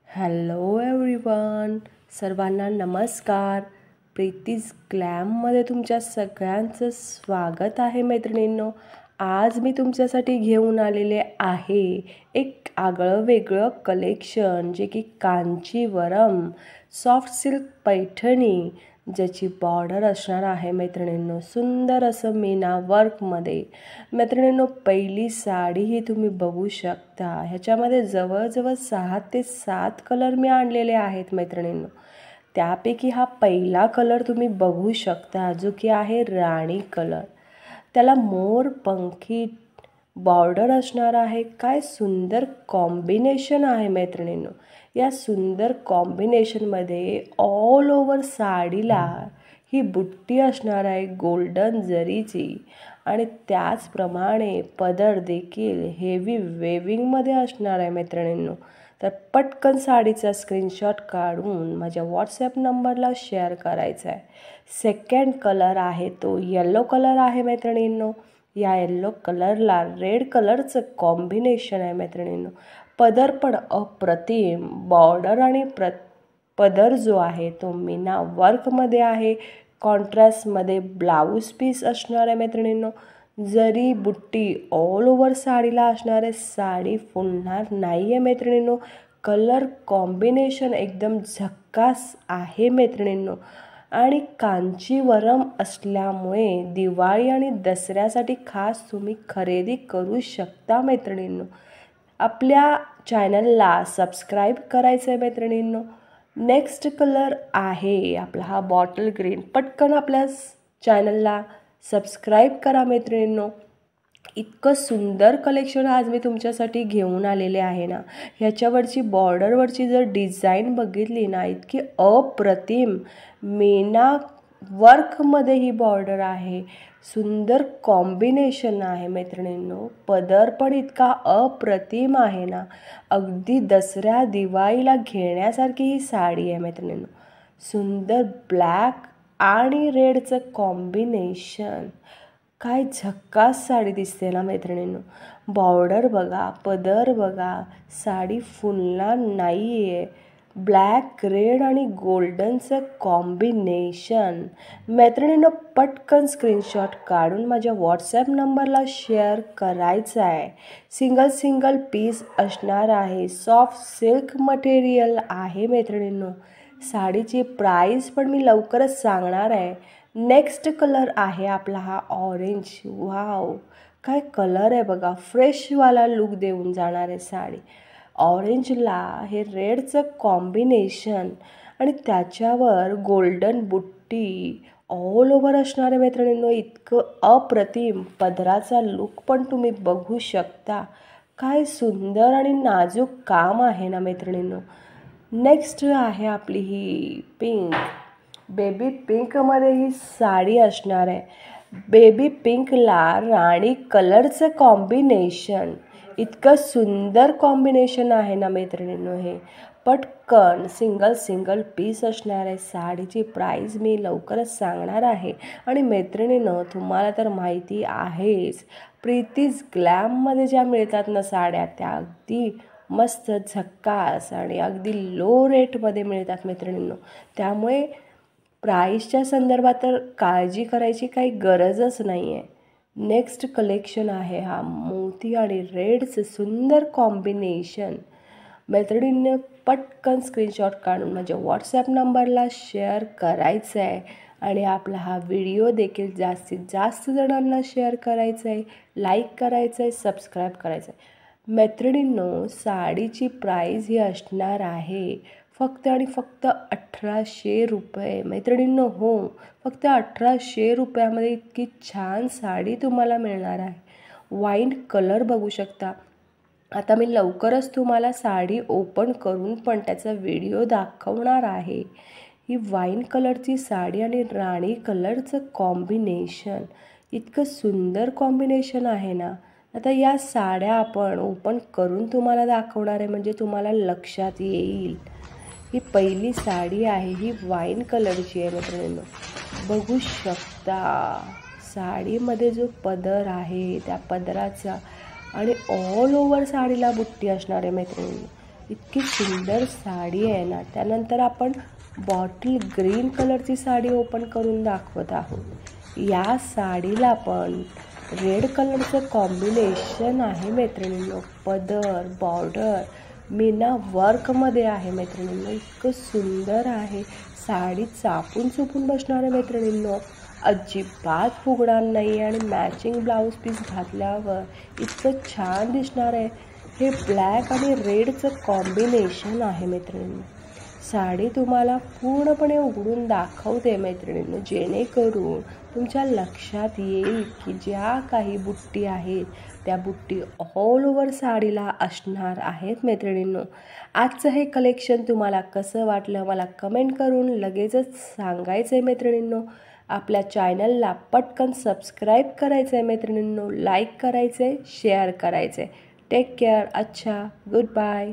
Hello everyone, सर्वांना नमस्कार. प्रीतीज ग्लॅममध्ये तुमच्या सगळ्यांचं स्वागत आहे मैत्रिणींनो. आज मी तुमच्यासाठी घेऊन आलेले आहे एक आगळं वेगळं कलेक्शन, जे की कांचीवरम सॉफ्ट सिल्क पैठणी, ज्याची बॉर्डर असणार आहे मैत्रिणींनो सुंदर असं मीना वर्कमध्ये. मैत्रिणींनो, पहिली साडी ही तुम्ही बघू शकता. ह्याच्यामध्ये जवळजवळ 6 ते 7 कलर मी आणलेले आहेत मैत्रिणींनो. त्यापैकी हा पहिला कलर तुम्ही बघू शकता, जो की आहे राणी कलर. त्याला मोर पंखी बॉर्डर असणार आहे. काय सुंदर कॉम्बिनेशन आहे मैत्रिणींनो. या सुंदर कॉम्बिनेशनमध्ये ऑल ओव्हर साडीला ही बुट्टी असणार आहे गोल्डन जरीची, आणि त्याचप्रमाणे पदर देखील हेवी वेविंगमध्ये असणार आहे मैत्रिणींनो. तर पटकन साडीचा स्क्रीनशॉट काढून माझ्या व्हॉट्सॲप नंबरला शेअर करायचा आहे. सेकंड कलर आहे तो येलो कलर आहे मैत्रिणींनो. या येलो कलरला रेड कलरचं कॉम्बिनेशन आहे मैत्रिणींनो. पदर पण अप्रतिम, बॉर्डर आणि पदर जो आहे तो मीना वर्कमध्ये आहे. कॉन्ट्रास्टमध्ये ब्लाऊज पीस असणार आहे मैत्रिणींनो. जरी बुट्टी ऑल ओव्हर साडीला असणार आहे. साडी फुलणार नाही आहे मैत्रिणींनो. कलर कॉम्बिनेशन एकदम झक्कास आहे मैत्रिणींनो. आणि कांचीवरम असल्यामुळे दिवाळी आणि दसऱ्यासाठी खास तुम्ही खरेदी करू शकता मैत्रिणींनो. आपल्या चॅनलला सबस्क्राईब करायचं आहे मैत्रिणींनो. नेक्स्ट कलर आहे आपला हा बॉटल ग्रीन. पटकन आपल्या चॅनलला सबस्क्राईब करा मैत्रिणींनो. इतकं सुंदर कलेक्शन आज मी तुमच्यासाठी घेऊन आलेले आहे ना. ह्याच्यावरची बॉर्डरवरची जर डिझाईन बघितली ना, इतकी अप्रतिम मीना वर्कमध्ये ही बॉर्डर आहे. सुंदर कॉम्बिनेशन आहे मैत्रिणींनो. पदर पण इतका अप्रतिम आहे ना. अगदी दसऱ्या दिवाळीला घेण्यासारखी ही साडी आहे मैत्रिणींनो. सुंदर ब्लॅक आणि रेडचं कॉम्बिनेशन. काय झक्कास साडी दिसते ना मैत्रिणींनो. बॉर्डर बघा, पदर बघा, साडी फुलणार नाही आहे. ब्लॅक, रेड आणि गोल्डनचं कॉम्बिनेशन. मैत्रिणींनो, पटकन स्क्रीनशॉट काढून माझ्या व्हॉट्सॲप नंबरला शेअर करायचा आहे. सिंगल पीस असणार आहे. सॉफ्ट सिल्क मटेरियल आहे मैत्रिणींनो. साडीची प्राईस पण मी लवकरच सांगणार आहे. नेक्स्ट कलर आहे आपला हा ऑरेंज. वाव, काय कलर आहे बघा. फ्रेशवाला लुक देऊन जाणार आहे साडी. ऑरेंजला हे रेडचं कॉम्बिनेशन आणि त्याच्यावर गोल्डन बुट्टी ऑल ओव्हर असणार आहे मैत्रिणींनो. इतकं अप्रतिम पदराचा लुक पण तुम्ही बघू शकता. काय सुंदर आणि नाजूक काम आहे ना मैत्रिणींनो. नेक्स्ट आहे आपली ही पिंक. बेबी पिंकमध्ये ही साडी असणार आहे. बेबी पिंकला राणी कलरचं कॉम्बिनेशन. इतकं सुंदर कॉम्बिनेशन आहे ना मैत्रिणींनो. हे पटकन सिंगल पीस असणार आहे. साडीची प्राईस मी लवकरच सांगणार आहे. आणि मैत्रिणींनो, तुम्हाला तर माहिती आहेच, प्रीतीज ग्लॅममध्ये ज्या मिळतात ना साड्या, त्या अगदी मस्त झक्कास आणि अगदी लो रेटमध्ये मिळतात मैत्रिणींनो. त्यामुळे प्राईसच्या संदर्भात तर काळजी करायची काही गरजच नाही आहे. नेक्स्ट कलेक्शन आहे हा मोती आणि रेडचं सुंदर कॉम्बिनेशन. मैत्रिणींनी पटकन स्क्रीनशॉट काढून माझ्या व्हॉट्सॲप नंबरला शेअर करायचं आहे. आणि आपला हा व्हिडिओ देखील जास्तीत जास्त जणांना शेअर करायचा आहे, लाईक करायचं आहे, सबस्क्राईब करायचं आहे. मैत्रिणींनो, साडीची प्राईस ही असणार आहे फक्त आणि फक्त 1800 रुपये मैत्रिणींनो. हो, फक्त 1800 रुपयामध्ये इतकी छान साडी तुम्हाला मिळणार आहे. वाईन कलर बघू शकता. आता मी लवकरच तुम्हाला साडी ओपन करून पण त्याचा व्हिडिओ दाखवणार आहे. ही वाईन कलरची साडी आणि राणी कलरचं कॉम्बिनेशन. इतकं सुंदर कॉम्बिनेशन आहे ना. आता या साड्या आपण ओपन करून तुम्हाला दाखवणार आहे, म्हणजे तुम्हाला लक्षात येईल. ही पहिली साडी आहे, ही वाईन कलरची आहे मित्रांनो. बघू शकता साडीमध्ये जो पदर आहे त्या पदराचा आणि ऑल ओव्हर साडीला बुट्टी असणार आहे मैत्रिणींनो. इतकी सुंदर साडी आहे ना. त्यानंतर आपण बॉटल ग्रीन कलरची साडी ओपन करून दाखवत आहोत. या साडीला पण रेड कलरचं कॉम्बिनेशन आहे मैत्रिणींनो. पदर बॉर्डर मीना वर्कमध्ये आहे मैत्रिणींनो. इतकं सुंदर आहे. साडी चापून चुपून बसणार आहे मैत्रिणींनो. अजिबात फुगणार नाही आणि मॅचिंग ब्लाऊज पीस घातल्यावर इतकं छान दिसणार आहे. हे ब्लॅक आणि रेडचं कॉम्बिनेशन आहे मैत्रिणींनो. साडी तुम्हाला पूर्णपणे उघडून दाखवते मैत्रिणींनो, जेणेकरून तुमच्या लक्षात येईल की ज्या काही बुट्टी आहेत त्या बुट्टी ऑल ओव्हर साडीला असणार आहेत मैत्रिणींनो. आजचं हे कलेक्शन तुम्हाला कसं वाटलं मला कमेंट करून लगेचच सांगायचं आहे मैत्रिणींनो. आपल्या चॅनलला पटकन सबस्क्राईब करायचं आहे मैत्रिणींनो. लाईक करायचं आहे, शेअर करायचं आहे. Take care. अच्छा, गुड बाय.